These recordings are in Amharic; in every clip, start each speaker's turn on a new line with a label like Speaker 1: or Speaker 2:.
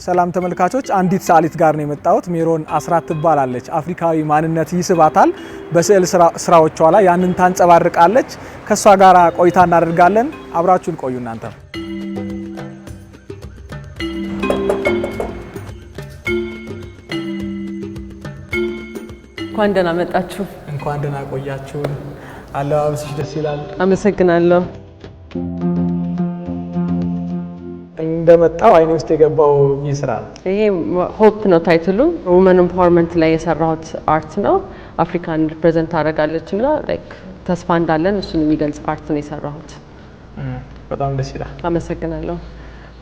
Speaker 1: ሰላም ተመልካቾች አንዲት ሳሊት ጋር ነው የመጣሁት። ሜሮን አስራት ትባላለች። አፍሪካዊ ማንነት ይስባታል። በስዕል ስራዎቿ ላይ ያንን ታንጸባርቃለች። ከሷ ጋር ቆይታ እናደርጋለን። አብራችሁን ቆዩ እናንተ።
Speaker 2: እንኳን ደህና መጣችሁ።
Speaker 1: እንኳን ደህና ቆያችሁ። አለባበስሽ ደስ ይላል።
Speaker 2: አመሰግናለሁ።
Speaker 1: እንደመጣው አይኔ ውስጥ የገባው ይስራ
Speaker 2: ይሄ ሆፕ ነው ታይትሉ። ውመን ኤምፓወርመንት ላይ የሰራሁት አርት ነው። አፍሪካን ሪፕሬዘንት አደርጋለችና ላይክ ተስፋ እንዳለን እሱን የሚገልጽ አርት ነው የሰራሁት።
Speaker 1: በጣም ደስ ይላል።
Speaker 2: አመሰግናለሁ።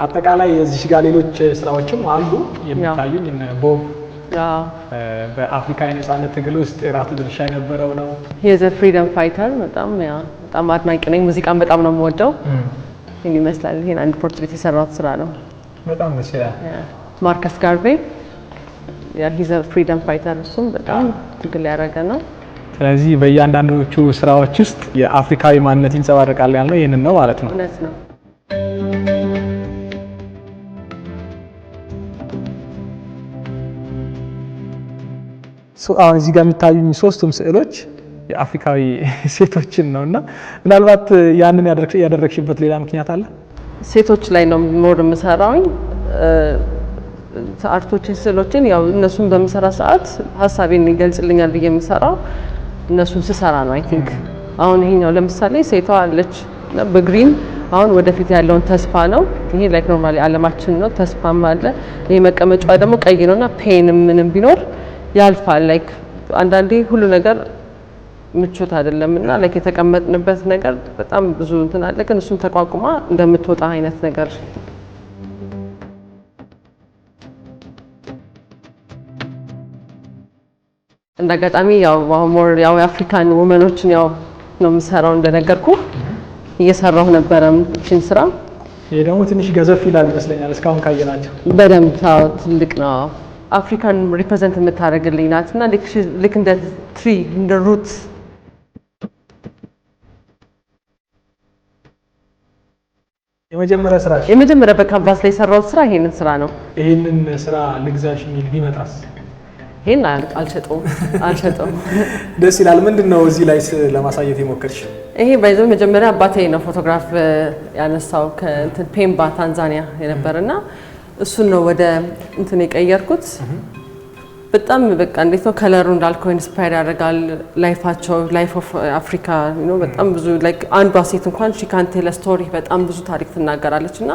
Speaker 1: አጠቃላይ እዚህ ጋር ሌሎች ስራዎችም አሉ የሚታዩኝ። እነ ቦብ በአፍሪካ የነጻነት ትግል ውስጥ የራሱ ድርሻ የነበረው ነው።
Speaker 2: ሂዝ አ ፍሪደም ፋይተር። በጣም አድናቂ ነኝ። ሙዚቃን በጣም ነው የምወደው። ይመስላል ይሄን አንድ ፖርትሬት የሰራሁት ስራ ነው።
Speaker 1: በጣም ደስ ይላል።
Speaker 2: ማርከስ ጋርቬይ ሂዝ አ ፍሪደም ፋይተር፣ እሱም በጣም ትግል ያደረገ ነው።
Speaker 1: ስለዚህ በእያንዳንዶቹ ስራዎች ውስጥ የአፍሪካዊ ማንነት ይንጸባረቃል ያልነው ይሄንን ነው ማለት ነው።
Speaker 2: እውነት ነው።
Speaker 1: አሁን እዚህ ጋር የሚታዩኝ ሶስቱም ስዕሎች የአፍሪካዊ ሴቶችን ነውና ምናልባት ያንን ያደረግሽበት ሌላ ምክንያት አለ?
Speaker 2: ሴቶች ላይ ነው ሞር የምሰራውኝ። አርቶችን ስዕሎችን ያው እነሱን በምሰራ ሰዓት ሀሳቤን ይገልጽልኛል ብዬ የምሰራው እነሱን ስሰራ ነው። አይ ቲንክ አሁን ይሄኛው ለምሳሌ ሴቷ አለች በግሪን አሁን ወደፊት ያለውን ተስፋ ነው። ይሄ ላይክ ኖርማሊ አለማችን ነው፣ ተስፋም አለ። ይሄ መቀመጫዋ ደግሞ ቀይ ነውና ፔን ምንም ቢኖር ያልፋል። ላይክ አንዳንዴ ሁሉ ነገር ምቾት አይደለምና ላይክ የተቀመጥንበት ነገር በጣም ብዙ እንትን አለ፣ ግን እሱን ተቋቁማ እንደምትወጣ አይነት ነገር። እንደአጋጣሚ ያው ሞር ያው የአፍሪካን ውመኖችን ያው ነው የምሰራው እንደነገርኩ እየሰራሁ ነበረ እቺን ስራ።
Speaker 1: ይሄ ደግሞ ትንሽ ገዘፍ ይላል ይመስለኛል እስካሁን ካየናቸው።
Speaker 2: በደንብ ትልቅ ነው። አፍሪካን ሪፕሬዘንት የምታደርግልኝ ናትና ልክ እንደ ትሪ እንደ ሩት የመጀመሪያ በካንቫስ ላይ የሰራሁት ስራ ይሄንን ስራ ነው።
Speaker 1: ይሄንን ስራ ልግዛሽ የሚል ቢመጣስ?
Speaker 2: ይሄን አልሸጠውም።
Speaker 1: ደስ ይላል። ምንድነው እዚህ ላይ ለማሳየት የሞከርሽ?
Speaker 2: ይሄ ባይዘው መጀመሪያ አባቴ ነው ፎቶግራፍ ያነሳው ከእንትን ፔምባ ታንዛኒያ የነበርና እሱን ነው ወደ እንትን የቀየርኩት። በጣም በቃ እንዴት ነው ከለሩ እንዳልከው ኢንስፓየር ያደርጋል። ላይፍ ኦፍ አፍሪካ ነው። በጣም ብዙ ላይክ አንዷ ሴት እንኳን ሺ ካን ቴል ስቶሪ በጣም ብዙ ታሪክ ትናገራለችና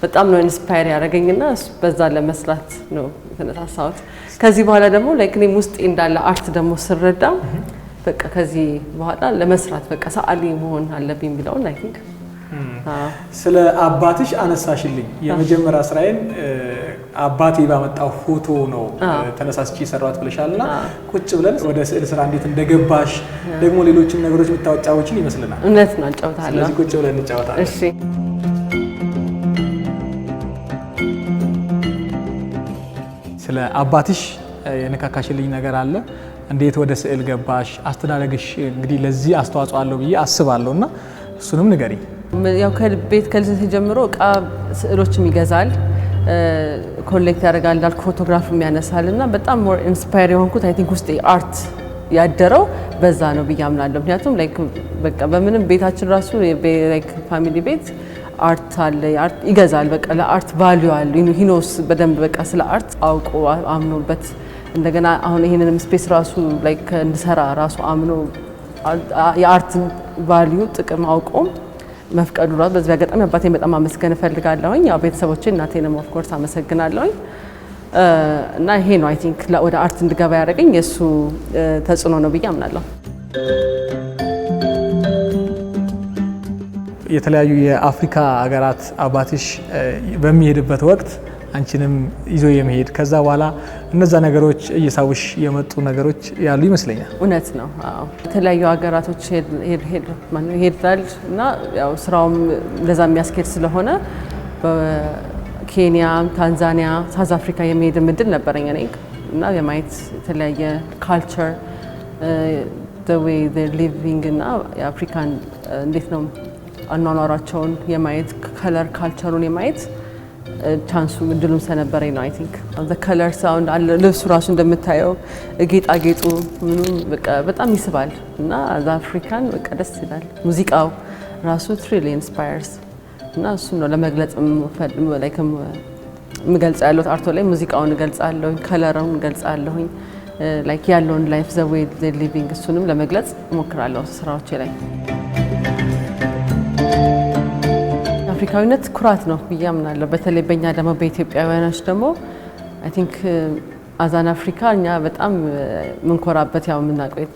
Speaker 2: በጣም ነው ኢንስፓየር ያደረገኝና በዛ ለመስራት ነው የተነሳሳሁት። ከዚህ በኋላ ደግሞ ላይክ እኔም ውስጤ እንዳለ አርት ደግሞ ስረዳ በቃ ከዚህ በኋላ ለመስራት በቃ ሰዓሊ መሆን አለብኝ የሚለውን አይ ቲንክ።
Speaker 1: ስለ አባትሽ አነሳሽልኝ። የመጀመሪያ ስራዬን አባቴ ባመጣው ፎቶ ነው ተነሳስቼ የሰራሁት ብለሻልና ቁጭ ብለን ወደ ስዕል ስራ እንዴት እንደገባሽ ደግሞ ሌሎችም ነገሮች የምታጫውቺን ይመስልናል።
Speaker 2: እውነት ነው፣ እንጫወታለን።
Speaker 1: ስለዚህ ቁጭ ብለን እንጫወታለን።
Speaker 2: እሺ።
Speaker 1: ስለ አባትሽ የነካካሽልኝ ነገር አለ። እንዴት ወደ ስዕል ገባሽ? አስተዳደግሽ እንግዲህ ለዚህ አስተዋጽኦ አለው ብዬ አስባለሁና እሱንም ንገሪኝ።
Speaker 2: ያው ከቤት ከልጅነት ጀምሮ እቃ ስዕሎችም ይገዛል፣ ኮሌክት ያደርጋል፣ እንዳልኩ ፎቶግራፍም ያነሳልና በጣም ሞር ኢንስፓየር የሆንኩት አይ ቲንክ ውስጥ አርት ያደረው በዛ ነው ብዬ አምናለሁ። ምክንያቱም ላይክ በቃ በምንም ቤታችን ራሱ ላይክ ፋሚሊ ቤት አርት አለ፣ አርት ይገዛል። በቃ ለአርት ቫልዩ አለ። ሂኖስ በደንብ በቃ ስለ አርት አውቆ አምኖበት እንደገና አሁን ይሄንንም ስፔስ ራሱ ላይክ እንድሰራ ራሱ አምኖ የአርትን ቫልዩ ጥቅም አውቆም መፍቀዱ ራሱ በዚህ አጋጣሚ አባቴን በጣም አመስገን እፈልጋለሁኝ። ያው ቤተሰቦቼን እናቴንም ኦፍ ኮርስ አመሰግናለሁኝ። እና ይሄ ነው አይ ቲንክ ወደ አርት እንድገባ ያደረገኝ የሱ ተጽዕኖ ነው ብዬ አምናለሁ።
Speaker 1: የተለያዩ የአፍሪካ ሀገራት አባትሽ በሚሄድበት ወቅት አንቺንም ይዞ የመሄድ ከዛ በኋላ እነዛ ነገሮች እየሳቡሽ የመጡ ነገሮች ያሉ ይመስለኛል።
Speaker 2: እውነት ነው። አዎ የተለያዩ ሀገራቶች ሄዳል እና ያው ስራውም ለዛ የሚያስኬድ ስለሆነ በኬንያ፣ ታንዛኒያ፣ ሳውዝ አፍሪካ የመሄድ እድል ነበረኝ እኔ እና የማየት የተለያየ ካልቸር the way they living እና የአፍሪካን እንዴት ነው አኗኗራቸውን የማየት ከለር ካልቸሩን የማየት ቻንሱ እድሉም ስለነበረኝ ነው። አይ ቲንክ ዘ ከለር ሳውንድ አለ ልብሱ ራሱ እንደምታየው ጌጣጌጡ ምኑም በቃ በጣም ይስባል እና አዝ አፍሪካን በቃ ደስ ይላል። ሙዚቃው ራሱ ትሪሊ ኢንስፓየርስ እና እሱን ነው ለመግለጽ የምገልጸው ያለሁት አርቶ ላይ ሙዚቃውን እገልጻለሁ፣ ከለሩን እገልጻለሁ፣ ላይክ ያለውን ላይፍ ዘ ዌይ ዘ ሊቪንግ እሱንም ለመግለጽ እሞክራለሁ ስራዎቼ ላይ። አፍሪካዊነት ኩራት ነው ብዬ አምናለሁ። በተለይ በእኛ ደግሞ በኢትዮጵያውያኖች ደግሞ አይ ቲንክ አዛን አፍሪካ እኛ በጣም የምንኮራበት ያው የምናውቀው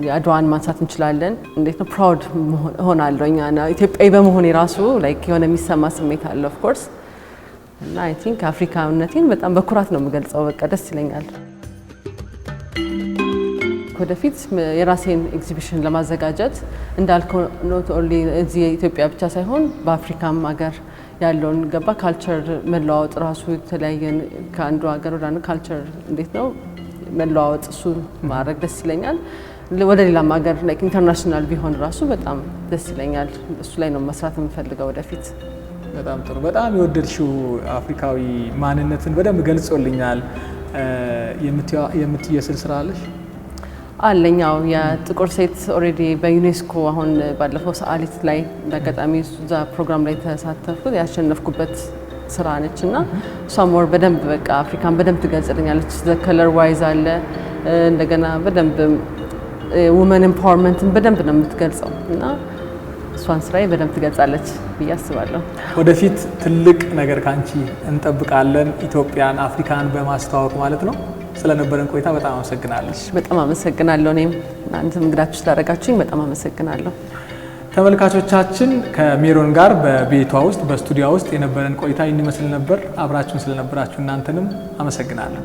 Speaker 2: የአድዋን ማንሳት እንችላለን። እንዴት ነው ፕራውድ ሆናለሁ እኛ ኢትዮጵያዊ በመሆኔ ራሱ ላይክ የሆነ የሚሰማ ስሜት አለ ኦፍ ኮርስ እና አይ ቲንክ አፍሪካዊነቴን በጣም በኩራት ነው የምገልጸው። በቃ ደስ ይለኛል። ወደፊት የራሴን ኤግዚቢሽን ለማዘጋጀት እንዳልከው ኖት ኦንሊ እዚህ ኢትዮጵያ ብቻ ሳይሆን በአፍሪካም ሀገር ያለውን ገባ ካልቸር መለዋወጥ ራሱ የተለያየ ከአንዱ ሀገር ወደ አንዱ ካልቸር እንዴት ነው መለዋወጥ እሱ ማድረግ ደስ ይለኛል። ወደ ሌላም ሀገር ላይክ ኢንተርናሽናል ቢሆን ራሱ በጣም ደስ ይለኛል። እሱ ላይ ነው መስራት የምፈልገው ወደፊት።
Speaker 1: በጣም ጥሩ። በጣም የወደድሽው አፍሪካዊ ማንነትን በደንብ ገልጾልኛል። የምትየስል ስራ አለሽ?
Speaker 2: አለኛው የጥቁር ሴት ኦልሬዲ በዩኔስኮ አሁን ባለፈው ሰዓሊት ላይ በአጋጣሚ እዛ ፕሮግራም ላይ ተሳተፍኩት ያሸነፍኩበት ስራ ነች እና እሷ ሞር በደንብ በቃ አፍሪካን በደንብ ትገልጽልኛለች። ዘ ከለር ዋይዝ አለ እንደገና በደንብ ውመን ኤምፓወርመንትን በደንብ ነው የምትገልጸው እና እሷን ስራዬ በደንብ ትገልጻለች ብዬ አስባለሁ። ወደፊት
Speaker 1: ትልቅ ነገር ካንቺ እንጠብቃለን፣ ኢትዮጵያን አፍሪካን በማስተዋወቅ ማለት ነው። ስለነበረን ቆይታ በጣም አመሰግናለሁ።
Speaker 2: በጣም አመሰግናለሁ። እኔም እናንተም እንግዳችሁ ስላደረጋችሁኝ በጣም አመሰግናለሁ።
Speaker 1: ተመልካቾቻችን ከሜሮን ጋር በቤቷ ውስጥ በስቱዲዮ ውስጥ የነበረን ቆይታ ይመስል ነበር። አብራችሁን ስለነበራችሁ እናንተንም አመሰግናለሁ።